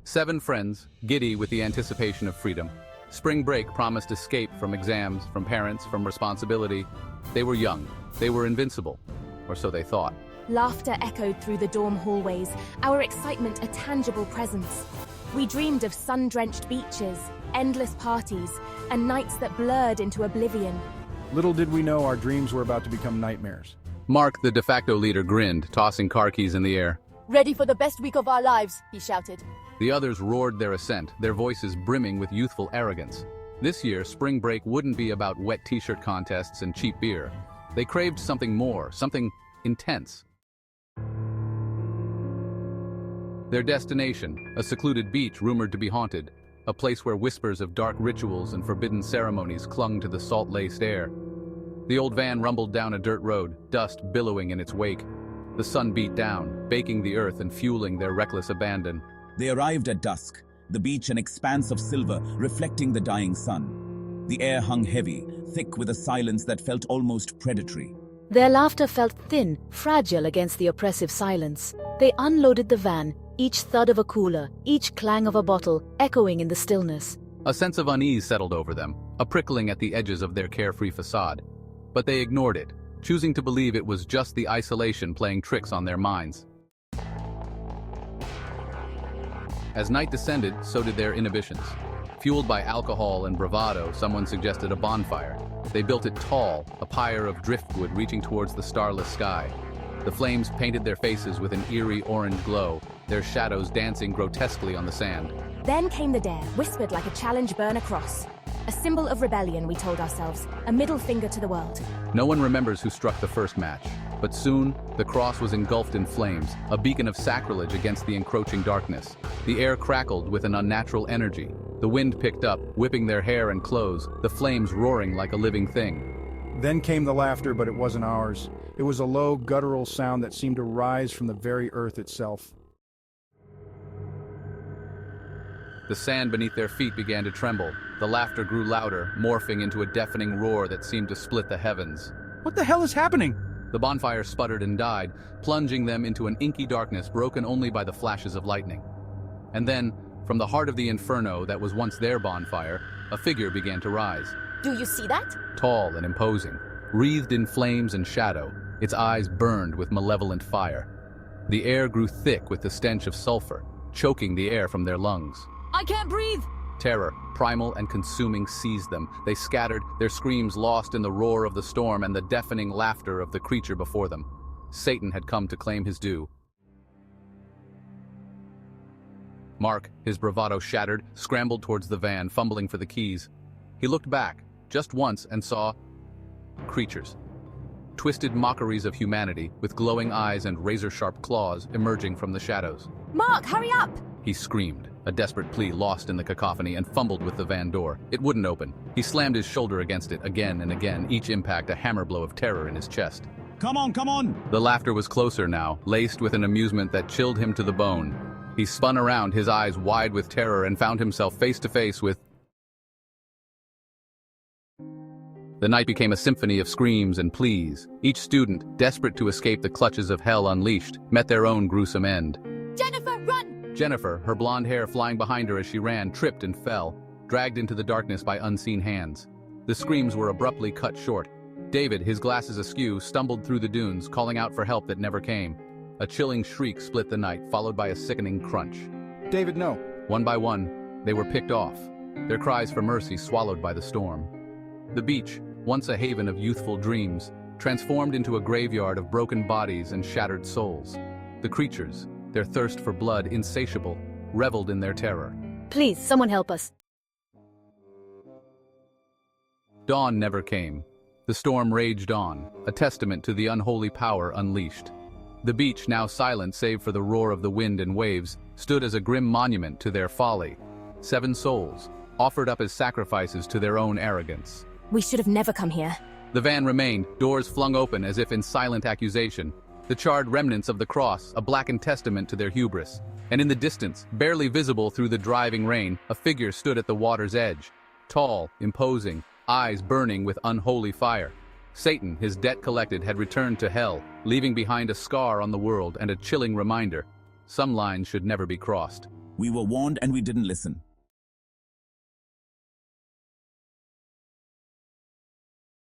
7 friends, giddy with the anticipation of freedom. Spring break promised escape from exams, from parents, from responsibility. They were young. They were invincible. Or so they thought. Laughter echoed through the dorm hallways, our excitement a tangible presence. We dreamed of sun-drenched beaches, endless parties, and nights that blurred into oblivion. Little did we know our dreams were about to become nightmares. Mark, the de facto leader, grinned, tossing car keys in the air. "Ready for the best week of our lives," he shouted. The others roared their assent, their voices brimming with youthful arrogance. This year, spring break wouldn't be about wet t-shirt contests and cheap beer. They craved something more, something intense. Their destination, a secluded beach rumored to be haunted, a place where whispers of dark rituals and forbidden ceremonies clung to the salt-laced air. The old van rumbled down a dirt road, dust billowing in its wake. The sun beat down, baking the earth and fueling their reckless abandon. They arrived at dusk, the beach an expanse of silver reflecting the dying sun. The air hung heavy, thick with a silence that felt almost predatory. Their laughter felt thin, fragile against the oppressive silence. They unloaded the van, each thud of a cooler, each clang of a bottle, echoing in the stillness. A sense of unease settled over them, a prickling at the edges of their carefree facade. But they ignored it, choosing to believe it was just the isolation playing tricks on their minds. As night descended, so did their inhibitions. Fueled by alcohol and bravado, someone suggested a bonfire. They built it tall, a pyre of driftwood reaching towards the starless sky. The flames painted their faces with an eerie orange glow, their shadows dancing grotesquely on the sand. Then came the dare, whispered like a challenge burn across. A symbol of rebellion, we told ourselves, a middle finger to the world. No one remembers who struck the first match, but soon the cross was engulfed in flames, a beacon of sacrilege against the encroaching darkness. The air crackled with an unnatural energy. The wind picked up, whipping their hair and clothes, the flames roaring like a living thing. Then came the laughter, but it wasn't ours. It was a low, guttural sound that seemed to rise from the very earth itself. The sand beneath their feet began to tremble. The laughter grew louder, morphing into a deafening roar that seemed to split the heavens. What the hell is happening? The bonfire sputtered and died, plunging them into an inky darkness broken only by the flashes of lightning. And then, from the heart of the inferno that was once their bonfire, a figure began to rise. "Do you see that?" Tall and imposing, wreathed in flames and shadow, its eyes burned with malevolent fire. The air grew thick with the stench of sulfur, choking the air from their lungs. "I can't breathe!" Terror, primal and consuming, seized them. They scattered, their screams lost in the roar of the storm and the deafening laughter of the creature before them. Satan had come to claim his due. Mark, his bravado shattered, scrambled towards the van, fumbling for the keys. He looked back, just once, and saw creatures. Twisted mockeries of humanity, with glowing eyes and razor-sharp claws emerging from the shadows. "Mark, hurry up!" He screamed, a desperate plea lost in the cacophony, and fumbled with the van door. It wouldn't open. He slammed his shoulder against it again and again, each impact a hammer blow of terror in his chest. Come on, come on! The laughter was closer now, laced with an amusement that chilled him to the bone. He spun around, his eyes wide with terror, and found himself face to face with... The night became a symphony of screams and pleas. Each student, desperate to escape the clutches of hell unleashed, met their own gruesome end. "Jennifer, run!" Jennifer, her blonde hair flying behind her as she ran, tripped and fell, dragged into the darkness by unseen hands. The screams were abruptly cut short. David, his glasses askew, stumbled through the dunes, calling out for help that never came. A chilling shriek split the night, followed by a sickening crunch. David, no. One by one, they were picked off, their cries for mercy swallowed by the storm. The beach, once a haven of youthful dreams, transformed into a graveyard of broken bodies and shattered souls. The creatures, their thirst for blood insatiable, reveled in their terror. Please, someone help us. Dawn never came. The storm raged on, a testament to the unholy power unleashed. The beach, now silent save for the roar of the wind and waves, stood as a grim monument to their folly. 7 souls, offered up as sacrifices to their own arrogance. We should have never come here. The van remained, doors flung open as if in silent accusation. The charred remnants of the cross, a blackened testament to their hubris. And in the distance, barely visible through the driving rain, a figure stood at the water's edge. Tall, imposing, eyes burning with unholy fire. Satan, his debt collected, had returned to hell, leaving behind a scar on the world and a chilling reminder. Some lines should never be crossed. We were warned and we didn't listen.